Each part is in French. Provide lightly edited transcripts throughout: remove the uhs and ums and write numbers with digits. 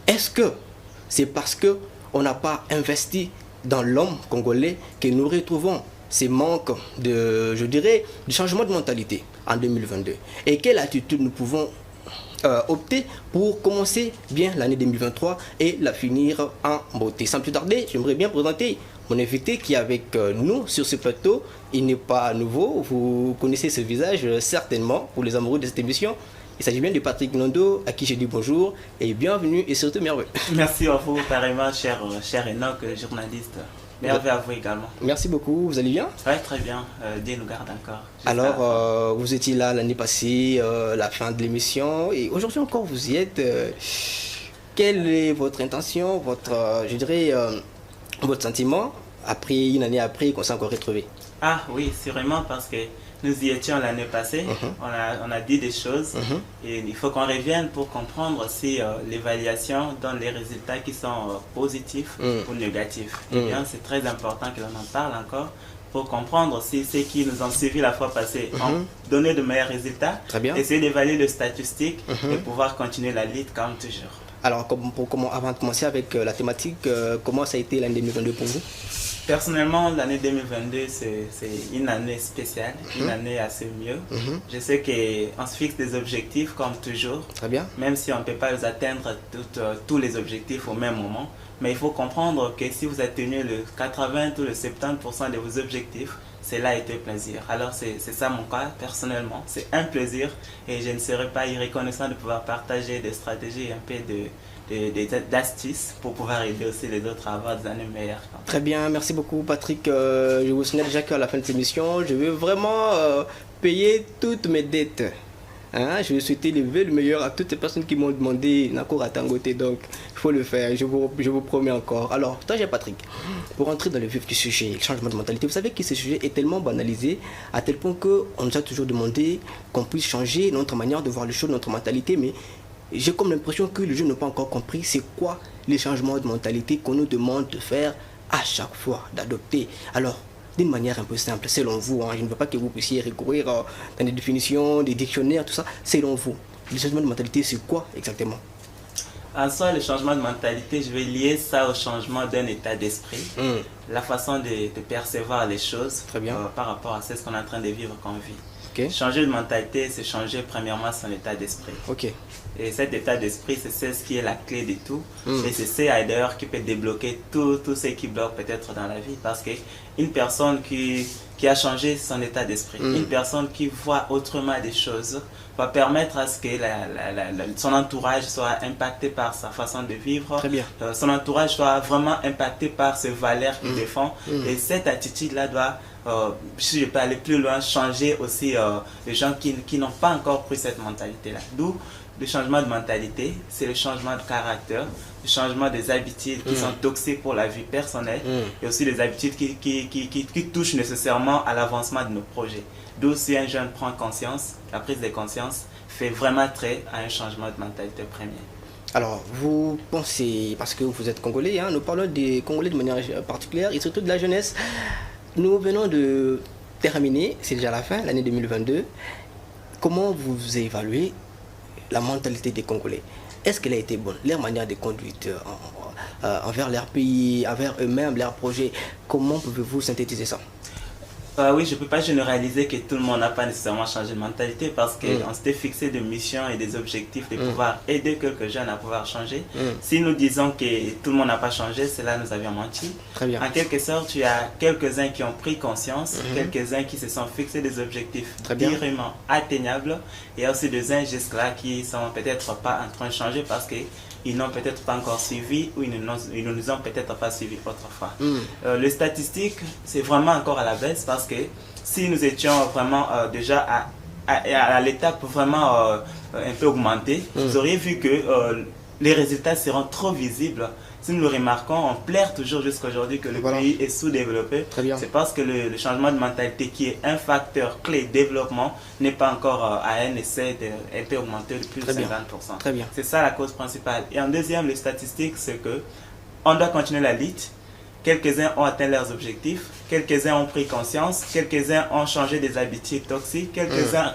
Est-ce que c'est parce qu'on n'a pas investi dans l'homme congolais que nous retrouvons ces manques de, je dirais, de changement de mentalité en 2022? Et quelle attitude nous pouvons opter pour commencer bien l'année 2023 et la finir en beauté? Sans plus tarder, j'aimerais bien présenter mon invité qui est avec nous sur ce plateau. Il n'est pas nouveau, vous connaissez ce visage certainement pour les amoureux de cette émission. Il s'agit bien de Patrick Nondo, à qui je dis bonjour et bienvenue et surtout merveilleux. Merci à vous, pareillement, cher Enoch, journaliste. Merveilleux à vous également. Merci beaucoup, vous allez bien? Oui, très bien. Dieu nous garde encore. Alors, vous étiez là l'année passée, la fin de l'émission, et aujourd'hui encore vous y êtes. Quelle est votre intention, votre, je dirais, votre sentiment après une année après qu'on s'est encore retrouvé? Ah oui, sûrement, parce que nous y étions l'année passée, on a dit des choses, et il faut qu'on revienne pour comprendre si l'évaluation donne les résultats qui sont positifs ou négatifs. Eh bien, c'est très important que l'on en parle encore pour comprendre si ceux qui nous ont suivis la fois passée ont donné de meilleurs résultats, essayer d'évaluer les statistiques et pouvoir continuer la lutte comme toujours. Alors, avant de commencer avec la thématique, comment ça a été l'année 2022 pour vous? Personnellement, l'année 2022, c'est une année spéciale, une année assez mieux. Je sais qu'on se fixe des objectifs comme toujours. Très bien. Même si on ne peut pas les atteindre tous les objectifs au même moment. Mais il faut comprendre que si vous atteignez le 80 ou le 70% de vos objectifs, cela a été plaisir. Alors c'est ça mon cas, personnellement. C'est un plaisir et je ne serais pas irreconnaissant de pouvoir partager des stratégies, un peu d'astuces pour pouvoir aider aussi les autres à avoir des années meilleures. Très bien, merci beaucoup Patrick. Je vous signale déjà qu'à la fin de cette émission, je vais vraiment payer toutes mes dettes. Je vais souhaiter le meilleur à toutes les personnes qui m'ont demandé Nako Ratangote, donc il faut le faire, je vous promets encore. Alors, toi j'ai Patrick, pour entrer dans le vif du sujet, le changement de mentalité, vous savez que ce sujet est tellement banalisé à tel point qu'on nous a toujours demandé qu'on puisse changer notre manière de voir les choses, notre mentalité, mais j'ai comme l'impression que les jeunes n'ont pas encore compris c'est quoi les changements de mentalité qu'on nous demande de faire à chaque fois, d'adopter. Alors, d'une manière un peu simple, selon vous, je ne veux pas que vous puissiez recourir dans des définitions, des dictionnaires, tout ça, selon vous, le changement de mentalité, c'est quoi exactement? En soi, le changement de mentalité, je vais lier ça au changement d'un état d'esprit, la façon de percevoir les choses par rapport à ce qu'on est en train de vivre comme vie. Changer de mentalité, c'est changer premièrement son état d'esprit. Et cet état d'esprit, c'est ce qui est la clé de tout. Et c'est ça d'ailleurs qui peut débloquer tout ce qui bloque peut-être dans la vie. Parce qu'une personne qui a changé son état d'esprit, une personne qui voit autrement des choses, va permettre à ce que son entourage soit impacté par sa façon de vivre. Son entourage soit vraiment impacté par ses valeurs qu'il défend. Et cette attitude-là doit, si je peux aller plus loin, changer aussi les gens qui n'ont pas encore pris cette mentalité-là. D'où le changement de mentalité, c'est le changement de caractère, le changement des habitudes qui sont toxiques pour la vie personnelle et aussi les habitudes qui touchent nécessairement à l'avancement de nos projets. D'où si un jeune prend conscience, la prise de conscience fait vraiment trait à un changement de mentalité premier. Alors, vous pensez, parce que vous êtes Congolais, nous parlons des Congolais de manière particulière et surtout de la jeunesse. Nous venons de terminer, c'est déjà la fin, l'année 2022. Comment vous évaluez la mentalité des Congolais? Est-ce qu'elle a été bonne? Leur manière de conduite envers leur pays, envers eux-mêmes, leurs projets, comment pouvez-vous synthétiser ça? Oui, je ne peux pas généraliser que tout le monde n'a pas nécessairement changé de mentalité parce qu'on s'était fixé des missions et des objectifs de pouvoir aider quelques jeunes à pouvoir changer. Si nous disons que tout le monde n'a pas changé, c'est là nous avions menti. En quelque sorte, il y a quelques-uns qui ont pris conscience, quelques-uns qui se sont fixés des objectifs directement atteignables. Et il y a aussi des uns jusque-là qui ne sont peut-être pas en train de changer parce que ils n'ont peut-être pas encore suivi ou ils ne nous ont peut-être pas suivi autrefois. Les statistiques, c'est vraiment encore à la baisse parce que si nous étions vraiment déjà à l'étape vraiment un peu augmentée, vous auriez vu que les résultats seront trop visibles. Si nous le remarquons, on plaire toujours jusqu'à aujourd'hui que le pays est sous-développé. C'est parce que le changement de mentalité qui est un facteur clé de développement n'est pas encore à un essai d'un peu augmenté de plus de 50%. C'est ça la cause principale. Et en deuxième, les statistiques, c'est que on doit continuer la lutte. Quelques-uns ont atteint leurs objectifs, quelques-uns ont pris conscience, quelques-uns ont changé des habitudes toxiques, quelques-uns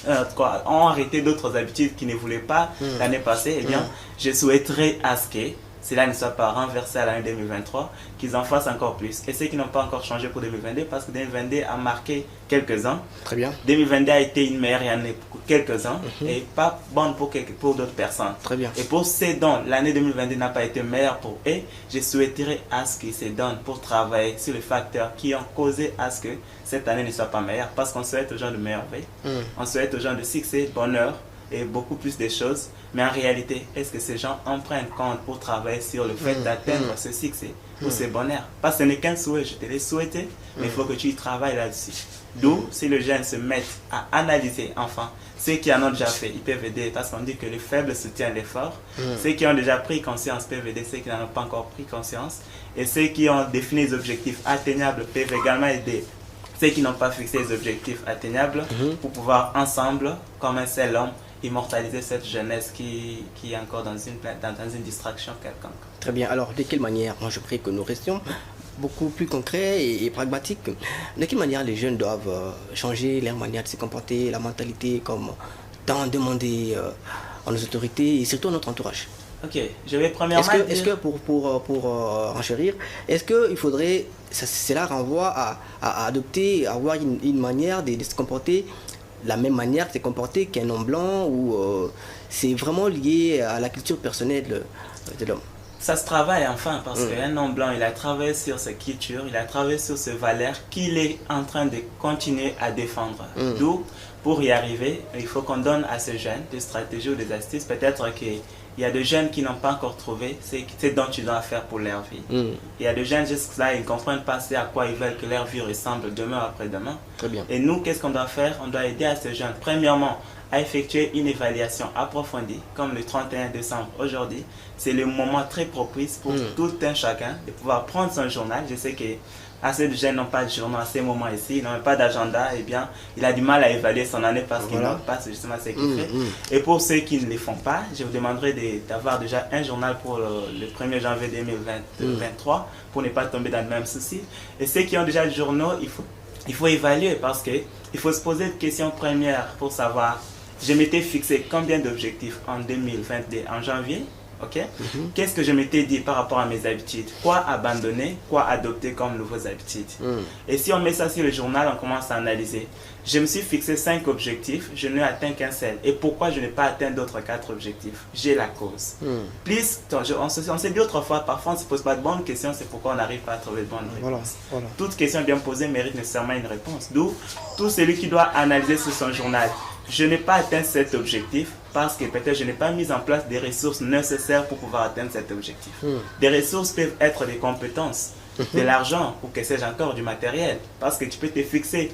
ont arrêté d'autres habitudes qu'ils ne voulaient pas l'année passée, eh bien, je souhaiterais à ce que cela ne soit pas renversé à l'année 2023, qu'ils en fassent encore plus. Et ceux qui n'ont pas encore changé pour 2022, parce que 2022 a marqué quelques ans. Très bien. 2022 a été une meilleure année pour quelques uns et pas bonne pour d'autres personnes. Très bien. Et pour ces dons, l'année 2022 n'a pas été meilleure pour eux. Je souhaiterais à ce qu'ils se donnent pour travailler sur les facteurs qui ont causé à ce que cette année ne soit pas meilleure. Parce qu'on souhaite aux gens de merveille, on souhaite aux gens de succès, bonheur et beaucoup plus de choses. Mais en réalité, est-ce que ces gens en prennent compte pour travailler sur le fait d'atteindre ce succès ou ce bonheur? Parce que ce n'est qu'un souhait, je te l'ai souhaité, mais il faut que tu y travailles là-dessus. D'où, si les jeunes se mettent à analyser, enfin, ceux qui en ont déjà fait, ils peuvent aider, parce qu'on dit que les faibles soutiennent les forts. Ceux qui ont déjà pris conscience peuvent aider ceux qui n'en ont pas encore pris conscience. Et ceux qui ont défini des objectifs atteignables peuvent également aider ceux qui n'ont pas fixé des objectifs atteignables pour pouvoir ensemble, comme un seul homme, immortaliser cette jeunesse qui est encore dans une distraction quelconque. Très bien. Alors, de quelle manière, moi je prie que nous restions beaucoup plus concrets et pragmatiques, de quelle manière les jeunes doivent changer leur manière de se comporter, la mentalité, comme tant demander à nos autorités et surtout à notre entourage? Ok, je vais premièrement Est-ce que pour renchérir, est-ce qu'il faudrait, cela renvoie à adopter, à avoir une manière de se comporter la même manière de se comporter qu'un homme blanc, ou c'est vraiment lié à la culture personnelle de l'homme? Ça se travaille enfin, parce qu'un homme blanc, il a travaillé sur sa culture, il a travaillé sur ses valeurs qu'il est en train de continuer à défendre. D'où, pour y arriver, il faut qu'on donne à ces jeunes des stratégies ou des astuces. Peut-être qu'il y a des jeunes qui n'ont pas encore trouvé ce dont ils doivent faire pour leur vie. Il y a des jeunes jusque-là, ils ne comprennent pas à quoi ils veulent que leur vie ressemble demain après-demain. Très bien. Et nous, qu'est-ce qu'on doit faire? On doit aider à ces jeunes, premièrement, à effectuer une évaluation approfondie, comme le 31 décembre aujourd'hui. C'est le moment très propice pour tout un chacun de pouvoir prendre son journal. Je sais que assez de jeunes n'ont pas de journal à ces moments ici, ils n'ont pas d'agenda, et bien il a du mal à évaluer son année parce qu'il n'a pas justement ce qu'il fait. Et pour ceux qui ne le font pas, je vous demanderai d'avoir déjà un journal pour le 1er janvier 2023 pour ne pas tomber dans le même souci. Et ceux qui ont déjà le journal, il faut évaluer, parce qu'il faut se poser une question première pour savoir, je m'étais fixé combien d'objectifs en 2022 en janvier? Ok. Qu'est-ce que je m'étais dit par rapport à mes habitudes? Quoi abandonner? Quoi adopter comme nouvelles habitudes? Et si on met ça sur le journal, on commence à analyser. Je me suis fixé 5 objectifs, je n'ai atteint qu'un seul. Et pourquoi je n'ai pas atteint d'autres 4 objectifs? J'ai la cause. Plus, on s'est dit autrefois, parfois on ne se pose pas de bonnes questions, c'est pourquoi on n'arrive pas à trouver de bonnes réponses. Toute question bien posée mérite nécessairement une réponse. D'où tout celui qui doit analyser sur son journal. Je n'ai pas atteint cet objectif parce que peut-être je n'ai pas mis en place des ressources nécessaires pour pouvoir atteindre cet objectif. Des ressources peuvent être des compétences, de l'argent, ou que sais-je encore, du matériel. Parce que tu peux te fixer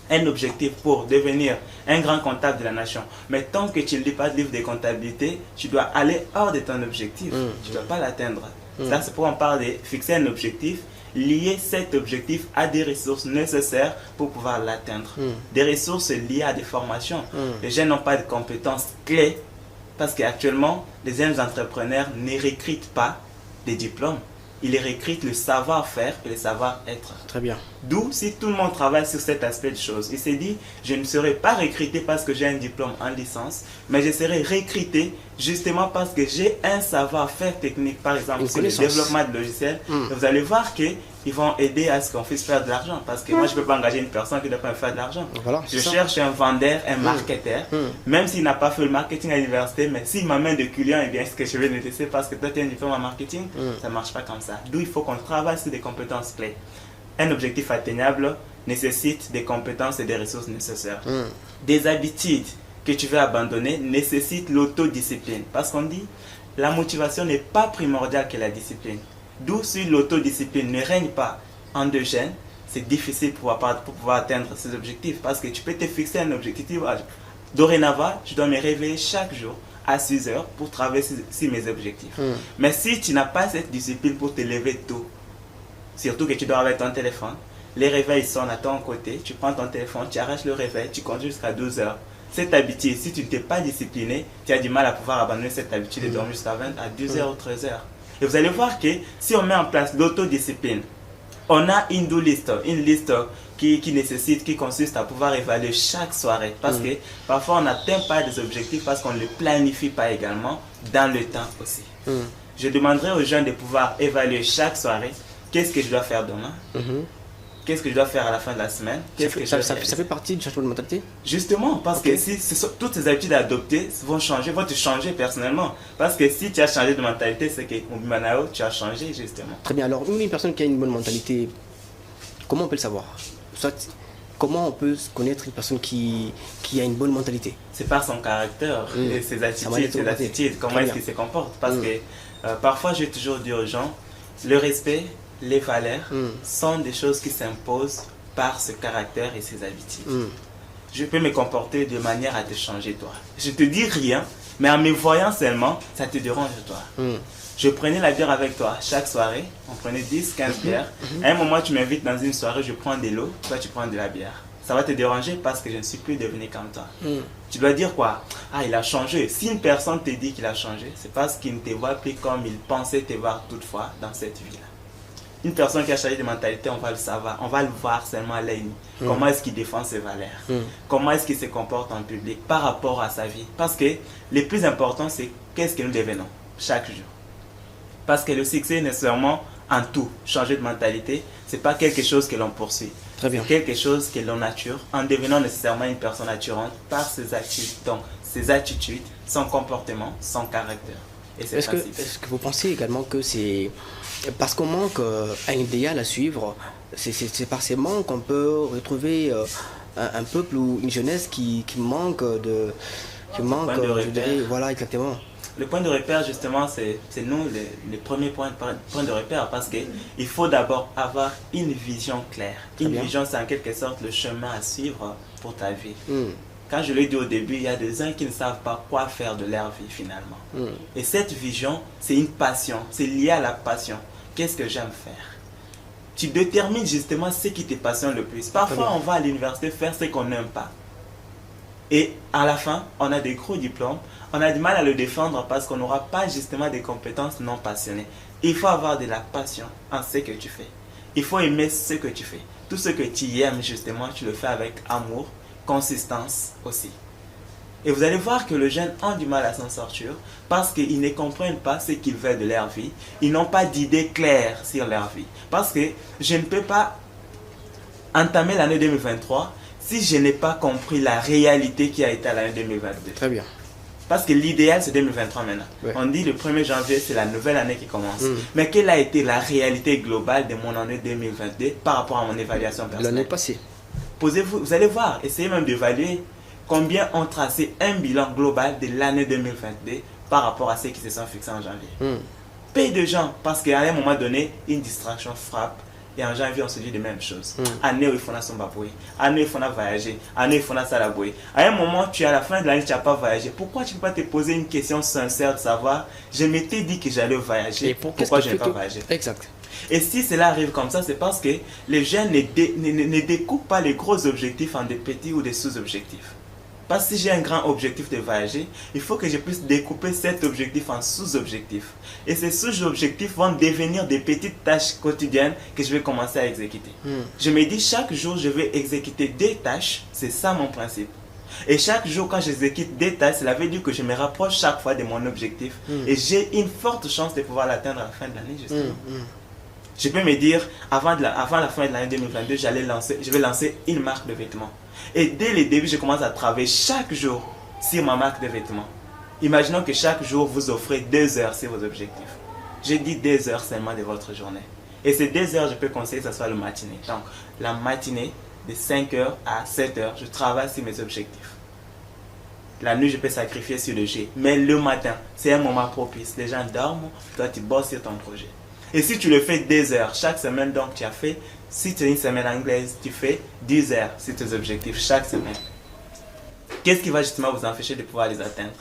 un objectif pour devenir un grand comptable de la nation. Mais tant que tu ne lis pas de livre de comptabilité, tu dois aller hors de ton objectif. Tu ne dois pas l'atteindre. Ça, c'est pourquoi on parle de fixer un objectif, lier cet objectif à des ressources nécessaires pour pouvoir l'atteindre. Des ressources liées à des formations. Les jeunes n'ont pas de compétences clés parce qu'actuellement, les jeunes entrepreneurs ne recrutent pas des diplômes. Ils recrutent le savoir-faire et le savoir-être. Très bien. D'où, si tout le monde travaille sur cet aspect de choses, il s'est dit, je ne serai pas recruté parce que j'ai un diplôme en licence, mais je serai recruté justement parce que j'ai un savoir-faire technique, par exemple, sur le développement de logiciels. Vous allez voir qu'ils vont aider à ce qu'on puisse faire de l'argent. Parce que moi, je ne peux pas engager une personne qui ne doit pas me faire de l'argent. Je cherche un vendeur, un marketeur, même s'il n'a pas fait le marketing à l'université, mais s'il m'amène des clients, eh bien, ce que je vais le laisser parce que toi, tu as un diplôme en marketing, ça ne marche pas comme ça. D'où il faut qu'on travaille sur des compétences clés. Un objectif atteignable nécessite des compétences et des ressources nécessaires. Des habitudes que tu veux abandonner nécessitent l'autodiscipline. Parce qu'on dit, la motivation n'est pas primordiale que la discipline. D'où si l'autodiscipline ne règne pas en deux jeunes, c'est difficile pour pouvoir atteindre ces objectifs. Parce que tu peux te fixer un objectif. Dorénavant, je dois me réveiller chaque jour à 6 heures pour travailler sur mes objectifs. Mais si tu n'as pas cette discipline pour te lever tôt, surtout que tu dors avec ton téléphone, les réveils sonnent à ton côté, tu prends ton téléphone, tu arraches le réveil, tu conduis jusqu'à 12 heures. Cette habitude, si tu ne t'es pas discipliné, tu as du mal à pouvoir abandonner cette habitude de dormir jusqu'à 20 à 12 heures ou 13 heures. Et vous allez voir que si on met en place l'autodiscipline, On a une do list, une liste qui consiste à pouvoir évaluer chaque soirée. Parce que parfois, on n'atteint pas des objectifs parce qu'on ne les planifie pas également dans le temps aussi. Je demanderai aux jeunes de pouvoir évaluer chaque soirée. Qu'est-ce que je dois faire demain? Qu'est-ce que je dois faire à la fin de la semaine? Ça fait partie du changement de mentalité? Justement, parce que si toutes ces habitudes adoptées vont te changer personnellement. Parce que si tu as changé de mentalité, c'est que Manao, tu as changé justement. Très bien. Alors, une personne qui a une bonne mentalité, comment on peut le savoir? Comment on peut connaître une personne qui a une bonne mentalité? C'est par son caractère, et ses attitudes, comment est-ce qu'il se comporte. Parce que parfois, je vais toujours dire aux gens, le respect, les valeurs sont des choses qui s'imposent par ce caractère et ses habitudes. Je peux me comporter de manière à te changer toi. Je te dis rien, mais en me voyant seulement, ça te dérange toi. Je prenais la bière avec toi chaque soirée, on prenait 10, 15 bières. À un moment, tu m'invites dans une soirée, je prends de l'eau, toi tu prends de la bière. Ça va te déranger parce que je ne suis plus devenu comme toi. Tu dois dire quoi? Ah, il a changé. Si une personne te dit qu'il a changé, c'est parce qu'il ne te voit plus comme il pensait te voir toutefois dans cette vie-là. Une personne qui a changé de mentalité, on va le savoir, on va le voir seulement à l'œil. Comment est-ce qu'il défend ses valeurs? Comment est-ce qu'il se comporte en public par rapport à sa vie? Parce que le plus important, c'est qu'est-ce que nous devenons chaque jour. Parce que le succès, nécessairement, en tout, changer de mentalité, ce n'est pas quelque chose que l'on poursuit. C'est quelque chose que l'on nature en devenant nécessairement une personne attirante par ses attitudes. Donc, ses attitudes, son comportement, son caractère. Est-ce que vous pensez également que c'est parce qu'on manque un idéal à suivre, c'est par ces manques qu'on peut retrouver un peuple ou une jeunesse qui manque de... voilà, exactement. Le point de repère, justement, c'est nous, les premiers points de repère, parce qu'il faut d'abord avoir une vision claire. Une vision, c'est en quelque sorte le chemin à suivre pour ta vie. Quand je l'ai dit au début, il y a des gens qui ne savent pas quoi faire de leur vie finalement. Et cette vision, c'est une passion, c'est lié à la passion. Qu'est-ce que j'aime faire? Tu détermines justement ce qui te passionne le plus. Parfois, on va à l'université faire ce qu'on n'aime pas. Et à la fin, on a des gros diplômes, on a du mal à le défendre parce qu'on n'aura pas justement des compétences non passionnées. Il faut avoir de la passion en ce que tu fais. Il faut aimer ce que tu fais. Tout ce que tu aimes justement, tu le fais avec amour, consistance aussi. Et vous allez voir que les jeunes ont du mal à s'en sortir parce qu'ils ne comprennent pas ce qu'ils veulent de leur vie. Ils n'ont pas d'idée claire sur leur vie. Parce que je ne peux pas entamer l'année 2023 si je n'ai pas compris la réalité qui a été à l'année 2022. Très bien. Parce que l'idéal, c'est 2023 maintenant. On dit le 1er janvier, c'est la nouvelle année qui commence. Mais quelle a été la réalité globale de mon année 2022 par rapport à mon évaluation personnelle? L'année passée. Posez-vous, vous allez voir, essayez même d'évaluer combien ont tracé un bilan global de l'année 2022 par rapport à ceux qui se sont fixés en janvier. Paye de gens, parce qu'à un moment donné, une distraction frappe. Et en janvier, on se dit de même chose. Année où il faut son baboué, année où il faut voyager, année où il faut salaboué. À un moment, tu es à la fin de l'année, tu n'as pas voyagé. Pourquoi tu ne peux pas te poser une question sincère de savoir, je m'étais dit que j'allais voyager, et pourquoi je n'ai pas voyagé? Exact. Et si cela arrive comme ça, c'est parce que les jeunes ne découpent pas les gros objectifs en des petits ou des sous-objectifs. Parce que si j'ai un grand objectif de voyager, il faut que je puisse découper cet objectif en sous-objectifs. Et ces sous-objectifs vont devenir des petites tâches quotidiennes que je vais commencer à exécuter. Je me dis, chaque jour, je vais exécuter des tâches. C'est ça mon principe. Et chaque jour, quand j'exécute des tâches, cela veut dire que je me rapproche chaque fois de mon objectif. Et j'ai une forte chance de pouvoir l'atteindre à la fin de l'année, justement. Je peux me dire, avant la fin de l'année 2022, je vais lancer une marque de vêtements. Et dès le début, je commence à travailler chaque jour sur ma marque de vêtements. Imaginons que chaque jour, vous offrez 2 heures sur vos objectifs. J'ai dit 2 heures seulement de votre journée. Et ces 2 heures, je peux conseiller que ce soit le matinée. Donc, la matinée, de 5 heures à 7 heures, je travaille sur mes objectifs. La nuit, je peux sacrifier sur le jeu. Mais le matin, c'est un moment propice. Les gens dorment, toi, tu bosses sur ton projet. Et si tu le fais 2 heures chaque semaine, donc tu as fait, si tu as une semaine anglaise, tu fais 10 heures sur tes objectifs chaque semaine. Qu'est-ce qui va justement vous empêcher de pouvoir les atteindre?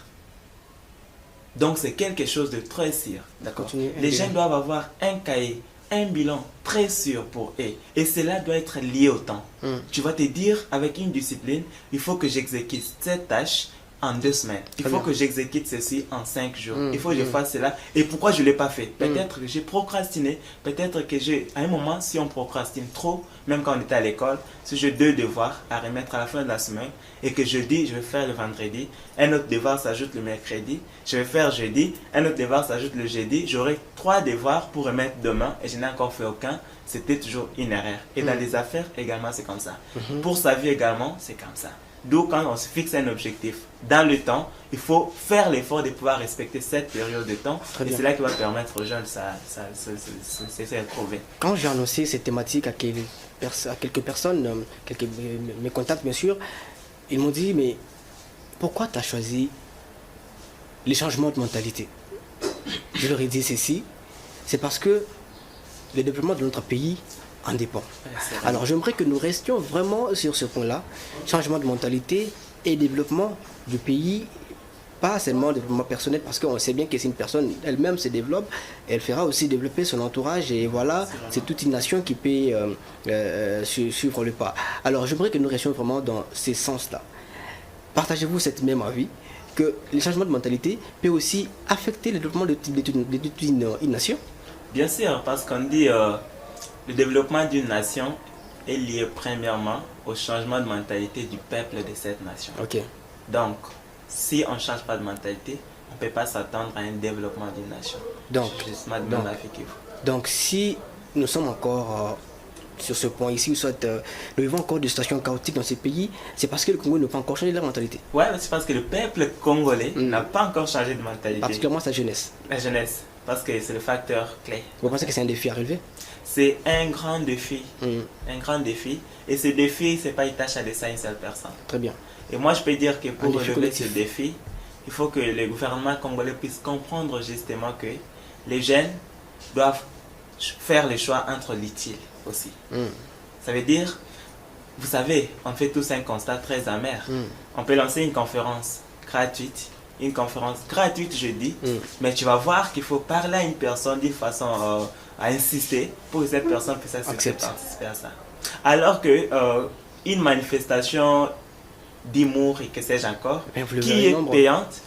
Donc c'est quelque chose de très sûr. D'accord. Les gens doivent avoir un cahier, un bilan très sûr pour eux. Et cela doit être lié au temps. Tu vas te dire, avec une discipline, il faut que j'exécute cette tâche en 2 semaines. Il faut que j'exécute ceci en 5 jours. Il faut que je fasse cela. Et pourquoi je ne l'ai pas fait? Peut-être que j'ai procrastiné. Peut-être que à un moment, si on procrastine trop, même quand on était à l'école, si j'ai 2 devoirs à remettre à la fin de la semaine et que jeudi, je vais faire le vendredi, un autre devoir s'ajoute le mercredi, je vais faire jeudi, un autre devoir s'ajoute le jeudi, j'aurai 3 devoirs pour remettre demain et je n'ai encore fait aucun. C'était toujours une erreur. Et dans les affaires également, c'est comme ça. Pour sa vie également, c'est comme ça. D'où quand on se fixe un objectif dans le temps, il faut faire l'effort de pouvoir respecter cette période de temps. Et c'est là qui va permettre aux jeunes de se retrouver. Quand j'ai annoncé cette thématique à quelques personnes, mes contacts bien sûr, ils m'ont dit, mais pourquoi tu as choisi les changements de mentalité? Je leur ai dit ceci, c'est parce que le développement de notre pays en dépend. Alors j'aimerais que nous restions vraiment sur ce point-là, changement de mentalité et développement du pays, pas seulement développement personnel, parce qu'on sait bien que si une personne elle-même se développe, elle fera aussi développer son entourage et voilà, c'est toute une nation qui peut suivre le pas. Alors j'aimerais que nous restions vraiment dans ces sens-là. Partagez-vous cette même avis que le changement de mentalité peut aussi affecter le développement de toute une nation? Bien sûr, parce qu'on dit le développement d'une nation est lié premièrement au changement de mentalité du peuple de cette nation. Donc, si on ne change pas de mentalité, on ne peut pas s'attendre à un développement d'une nation. Donc, si nous sommes encore sur ce point ici, soit nous vivons encore des situations chaotiques dans ces pays, c'est parce que le Congo n'a pas encore changé leur mentalité. Oui, c'est parce que le peuple congolais n'a pas encore changé de mentalité. Particulièrement sa jeunesse. La jeunesse, parce que c'est le facteur clé. Vous pensez que c'est un défi à relever? C'est un grand défi. Un grand défi. Et ce défi, ce n'est pas une tâche à laisser à une seule personne. Très bien. Et moi, je peux dire que pour relever ce défi, il faut que le gouvernement congolais puisse comprendre justement que les jeunes doivent faire le choix entre l'utile aussi. Ça veut dire, vous savez, on fait tous un constat très amer. On peut lancer une conférence gratuite. Une conférence gratuite, je dis, mais tu vas voir qu'il faut parler à une personne d'une façon à insister pour que cette personne puisse accepter à ça. Alors que une manifestation d'humour et que sais-je encore, qui est payante,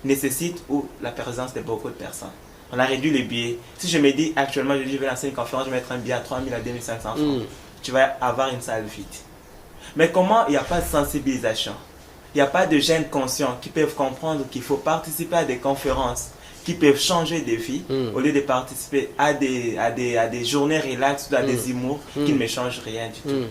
nécessite la présence de beaucoup de personnes. On a réduit les billets. Si je me dis actuellement, je vais lancer une conférence, je vais mettre un billet à 3 000 à 2 500 francs, tu vas avoir une salle vide. Mais comment il n'y a pas de sensibilisation? Il n'y a pas de jeunes conscients qui peuvent comprendre qu'il faut participer à des conférences qui peuvent changer de vie au lieu de participer à des journées relax ou à des humours qui ne me changent rien du tout.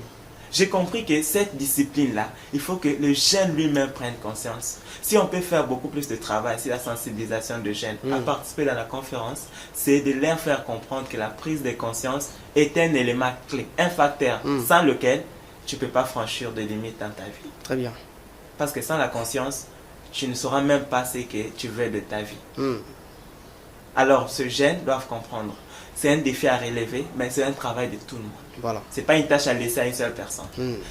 J'ai compris que cette discipline-là, il faut que le jeune lui-même prenne conscience. Si on peut faire beaucoup plus de travail sur la sensibilisation de jeunes à participer dans la conférence, c'est de leur faire comprendre que la prise de conscience est un élément clé, un facteur sans lequel tu ne peux pas franchir de limites dans ta vie. Très bien. Parce que sans la conscience, tu ne sauras même pas ce que tu veux de ta vie. Alors, ce jeunes doivent comprendre. C'est un défi à relever, mais c'est un travail de tout le monde. Voilà. Ce n'est pas une tâche à laisser à une seule personne.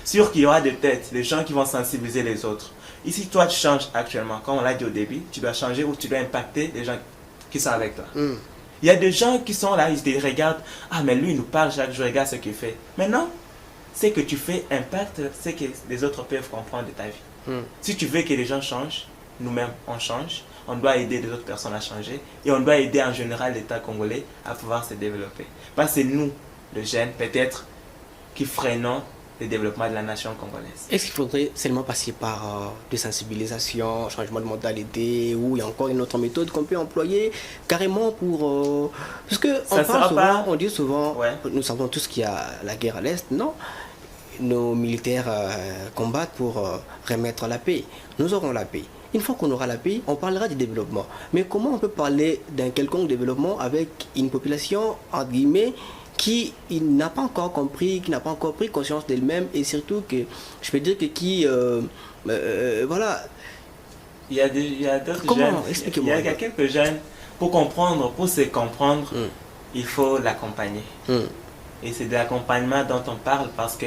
Sûr qu'il y aura des têtes, des gens qui vont sensibiliser les autres. Ici, toi, tu changes actuellement. Comme on l'a dit au début, tu dois changer ou tu dois impacter les gens qui sont avec toi. Il y a des gens qui sont là, ils te regardent. Ah, mais lui, il nous parle chaque jour, regarde ce qu'il fait. Mais non, ce que tu fais impacte ce que les autres peuvent comprendre de ta vie. Si tu veux que les gens changent, nous-mêmes, on change. On doit aider les autres personnes à changer. Et on doit aider en général l'État congolais à pouvoir se développer. Parce que c'est nous, les jeunes, peut-être, qui freinons le développement de la nation congolaise. Est-ce qu'il faudrait seulement passer par des sensibilisations, changement de mentalité, ou il y a encore une autre méthode qu'on peut employer carrément pour... Parce que on dit souvent, nous savons tous qu'il y a la guerre à l'Est, non? Nos militaires combattent pour remettre la paix. Nous aurons la paix. Une fois qu'on aura la paix, on parlera du développement. Mais comment on peut parler d'un quelconque développement avec une population, entre guillemets, qui n'a pas encore compris, qui n'a pas encore pris conscience d'elle-même, et surtout que, je peux dire que voilà. Il y a d'autres jeunes, il y a quelques jeunes, pour comprendre, pour se comprendre, il faut l'accompagner. Et c'est de l'accompagnement dont on parle parce que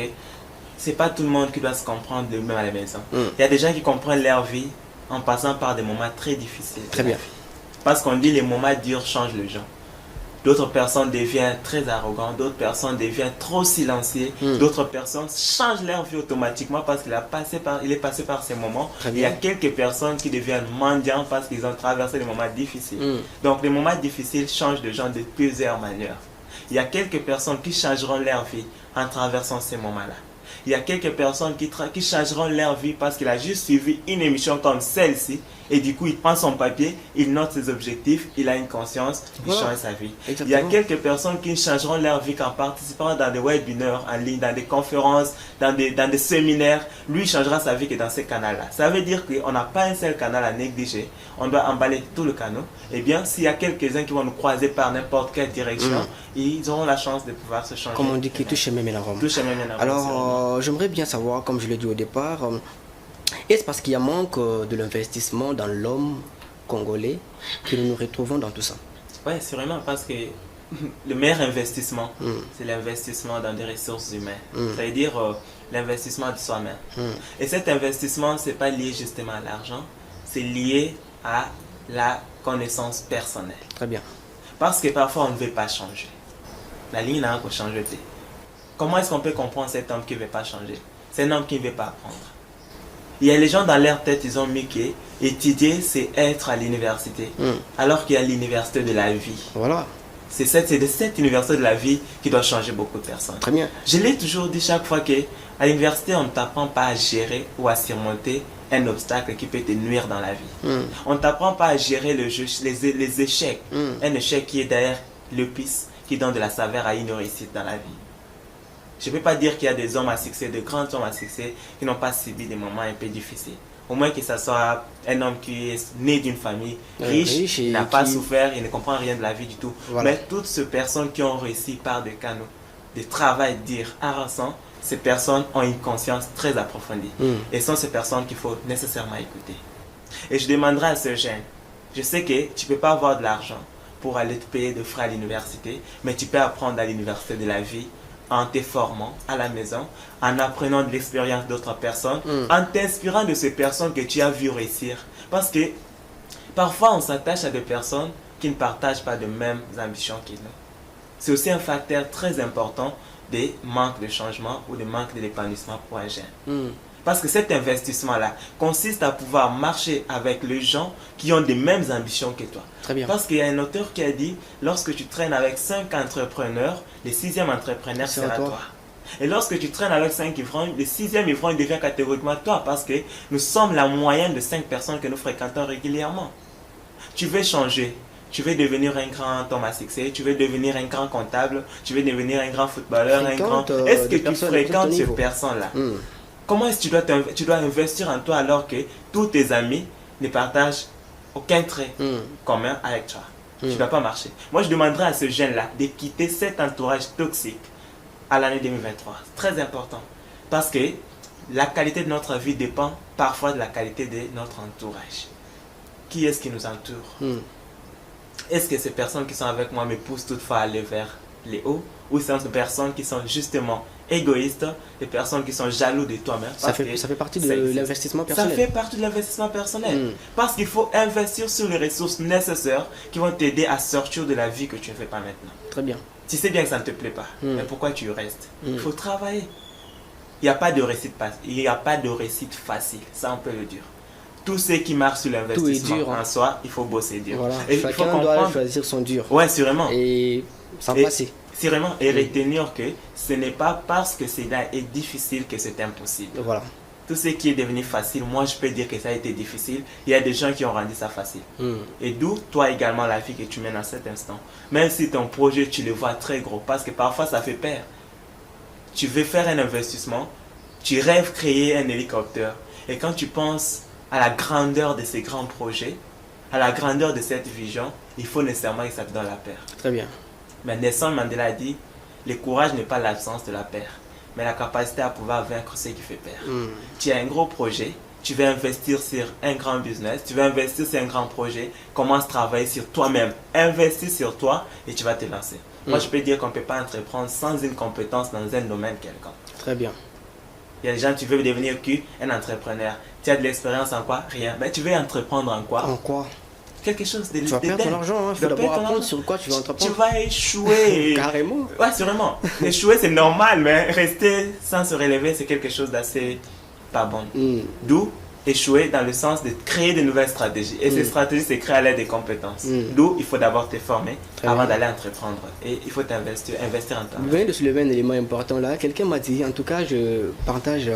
c'est pas tout le monde qui doit se comprendre de même à la maison. Il y a des gens qui comprennent leur vie en passant par des moments très difficiles. Très bien. Parce qu'on dit les moments durs changent les gens. d'autres personnes deviennent très arrogantes, d'autres personnes deviennent trop silencieuses, d'autres personnes changent leur vie automatiquement parce qu'il est passé par ces moments. Il y a quelques personnes qui deviennent mendiants parce qu'ils ont traversé des moments difficiles. Donc les moments difficiles changent de gens de plusieurs manières. Il y a quelques personnes qui changeront leur vie en traversant ces moments-là. Il y a quelques personnes qui changeront leur vie parce qu'il a juste suivi une émission comme celle-ci et du coup il prend son papier, il note ses objectifs, il a une conscience, il change sa vie. Exactement. Il y a quelques personnes qui changeront leur vie en participant dans des webinaires en ligne, dans des conférences, dans des séminaires. Lui il changera sa vie que dans ces canaux-là. Ça veut dire qu'on n'a pas un seul canal à négliger, on doit emballer tout le canal. Et bien s'il y a quelques-uns qui vont nous croiser par n'importe quelle direction, ils auront la chance de pouvoir se changer. Comme on dit, qui touche même la Rome. Alors j'aimerais bien savoir, comme je l'ai dit au départ, est-ce parce qu'il y a manque de l'investissement dans l'homme congolais que nous nous retrouvons dans tout ça? Oui, sûrement, parce que le meilleur investissement, c'est l'investissement dans des ressources humaines. C'est-à-dire l'investissement de soi-même. Et cet investissement, ce n'est pas lié justement à l'argent, c'est lié à la connaissance personnelle. Très bien. Parce que parfois, on ne veut pas changer. La ligne n'a pas changé. Comment est-ce qu'on peut comprendre cet homme qui ne veut pas changer? C'est un homme qui ne veut pas apprendre. Il y a les gens dans leur tête, ils ont mis que étudier, c'est être à l'université. Alors qu'il y a l'université de la vie. Voilà. C'est de cette université de la vie qui doit changer beaucoup de personnes. Très bien. Je l'ai toujours dit chaque fois qu'à l'université, on ne t'apprend pas à gérer ou à surmonter un obstacle qui peut te nuire dans la vie. On ne t'apprend pas à gérer les échecs. Un échec qui est derrière l'épice qui donne de la saveur à une réussite dans la vie. Je ne peux pas dire qu'il y a des hommes à succès, de grands hommes à succès qui n'ont pas subi des moments un peu difficiles. Au moins que ce soit un homme qui est né d'une famille riche, il n'a pas souffert, il ne comprend rien de la vie du tout. Voilà. Mais toutes ces personnes qui ont réussi par des canaux de travail dur, harassant, ces personnes ont une conscience très approfondie. Et ce sont ces personnes qu'il faut nécessairement écouter. Et je demanderai à ce jeune, je sais que tu ne peux pas avoir de l'argent pour aller te payer de frais à l'université, mais tu peux apprendre à l'université de la vie en te formant à la maison, en apprenant de l'expérience d'autres personnes, en t'inspirant de ces personnes que tu as vu réussir. Parce que parfois on s'attache à des personnes qui ne partagent pas de mêmes ambitions qu'ils ont. C'est aussi un facteur très important des manques de changement ou des manques d'épanouissement pour un jeune. Parce que cet investissement-là consiste à pouvoir marcher avec les gens qui ont des mêmes ambitions que toi. Très bien. Parce qu'il y a un auteur qui a dit, lorsque tu traînes avec 5 entrepreneurs, le 6e entrepreneur sera toi. Et lorsque tu traînes avec 5 ivrognes, le 6e ivrogne devient catégoriquement toi. Parce que nous sommes la moyenne de 5 personnes que nous fréquentons régulièrement. Tu veux changer. Tu veux devenir un grand homme à succès, tu veux devenir un grand comptable, tu veux devenir un grand footballeur, Est-ce que tu fréquentes ces personnes-là? Comment est-ce que tu dois investir en toi alors que tous tes amis ne partagent aucun trait commun avec toi? Tu ne dois pas marcher. Moi, je demanderais à ce jeune-là de quitter cet entourage toxique à l'année 2023. C'est très important. Parce que la qualité de notre vie dépend parfois de la qualité de notre entourage. Qui est-ce qui nous entoure? Est-ce que ces personnes qui sont avec moi me poussent toutefois à aller vers les hauts? Ou ce sont des personnes qui sont justement égoïstes, des personnes qui sont jaloux de toi-même? Ça fait partie de l'investissement personnel. Ça fait partie de l'investissement personnel. Parce qu'il faut investir sur les ressources nécessaires qui vont t'aider à sortir de la vie que tu ne fais pas maintenant. Très bien. Tu sais bien que ça ne te plaît pas, mais pourquoi tu restes? Il faut travailler. Il n'y a pas de réussite facile, ça on peut le dire. Tous ceux qui marchent sur l'investissement en soi, il faut bosser dur. Voilà. Et chacun doit choisir son dur. Ouais, sûrement. Et s'en passer. Sûrement. Et retenir que ce n'est pas parce que cela est difficile que c'est impossible. Voilà. Tout ce qui est devenu facile, moi je peux dire que ça a été difficile. Il y a des gens qui ont rendu ça facile. Et d'où toi également la vie que tu mènes à cet instant. Même si ton projet tu le vois très gros, parce que parfois ça fait peur. Tu veux faire un investissement, tu rêves créer un hélicoptère. Et quand tu penses à la grandeur de ces grands projets, à la grandeur de cette vision, il faut nécessairement que ça te donne la peur. Très bien. Mais Nelson Mandela a dit, le courage n'est pas l'absence de la peur, mais la capacité à pouvoir vaincre ce qui fait peur. Tu as un gros projet, tu veux investir sur un grand business, tu veux investir sur un grand projet, commence à travailler sur toi-même, investis sur toi et tu vas te lancer. Moi, je peux dire qu'on ne peut pas entreprendre sans une compétence dans un domaine quelconque. Très bien. Il y a des gens, tu veux devenir un entrepreneur. Tu as de l'expérience en quoi? Rien. Mais tu veux entreprendre en quoi? En quoi? quelque chose de... Tu vas perdre ton argent, il faut d'abord apprendre sur quoi tu vas entreprendre. Tu vas échouer. Carrément. Ouais, sûrement. Échouer, c'est normal, mais rester sans se relever, c'est quelque chose d'assez pas bon. D'où échouer dans le sens de créer de nouvelles stratégies. Et ces stratégies, c'est créer à l'aide des compétences. D'où il faut d'abord te former avant d'aller entreprendre. Et il faut investir en temps. Vous venez de soulever un élément important là. Quelqu'un m'a dit, en tout cas, je partage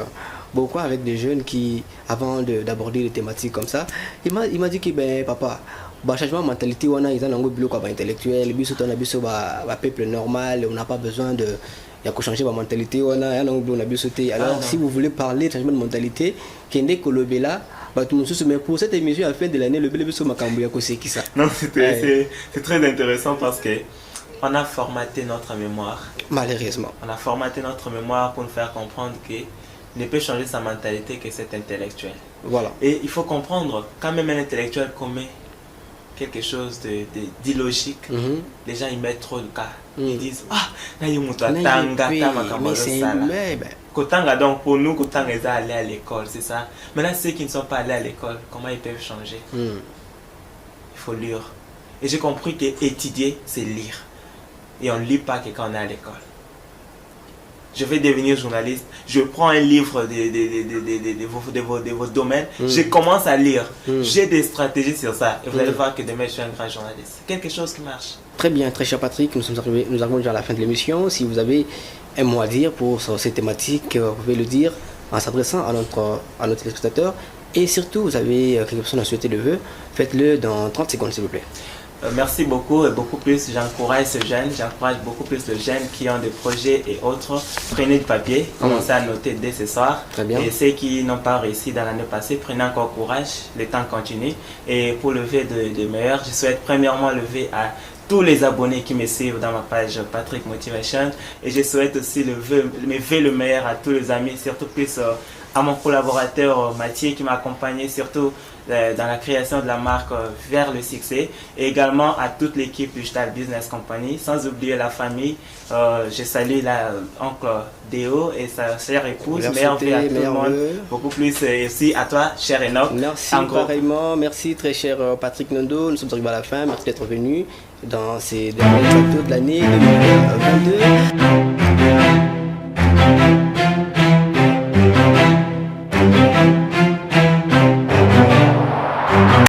beaucoup avec des jeunes qui, avant d'aborder des thématiques comme ça, il m'a dit que, ben, papa, changement de mentalité, on a un bloc intellectuel, un peuple normal, on n'a pas besoin de... Il y a qu'à changer ma mentalité, on a un angle sauté. Alors, si vous voulez parler de changement de mentalité, Kende Kolobela, mais pour cette émission à la fin de l'année, le Bélébé Makambuya, c'est qui ça? Non, c'est très intéressant parce que on a formaté notre mémoire. Malheureusement. On a formaté notre mémoire pour nous faire comprendre qu'il ne peut changer sa mentalité que cet intellectuel. Voilà. Et il faut comprendre, quand même un intellectuel commet quelque chose d'illogique, les gens ils mettent trop le cas. Ils disent Kotanga, donc pour nous, Kotanga est allé à l'école, c'est ça. Maintenant, ceux qui ne sont pas allés à l'école, comment ils peuvent changer? Il faut lire. Et j'ai compris qu'étudier, c'est lire. Et on ne lit pas que quand on est à l'école. Je vais devenir journaliste, je prends un livre de vos domaines, je commence à lire, j'ai des stratégies sur ça, et vous allez voir que demain je suis un grand journaliste. C'est quelque chose qui marche. Très bien, très cher Patrick, nous arrivons déjà à la fin de l'émission. Si vous avez un mot à dire pour ces thématiques, vous pouvez le dire en s'adressant à notre téléspectateur. Et surtout, vous avez quelque personne à souhaiter le vœu, faites-le dans 30 secondes s'il vous plaît. Merci beaucoup et beaucoup plus, j'encourage ces jeunes, j'encourage beaucoup plus les jeunes qui ont des projets et autres. Prenez du papier, commencez à noter dès ce soir. Très bien. Et ceux qui n'ont pas réussi dans l'année passée, prenez encore courage, le temps continue. Et pour le vœu de meilleur, je souhaite premièrement lever à tous les abonnés qui me suivent dans ma page Patrick Motivation. Et je souhaite aussi le meilleur à tous les amis, surtout plus à mon collaborateur Mathieu qui m'a accompagné surtout dans la création de la marque vers le succès, et également à toute l'équipe Digital Business Company, sans oublier la famille. Je salue l'oncle Déo et sa chère épouse. Meilleure vie à tout le monde. Beaucoup plus et aussi à toi, cher Enoch. Merci pareillement, merci très cher Patrick Nondo. Nous sommes arrivés à la fin, merci d'être venu dans ces derniers chapters de l'année 2022.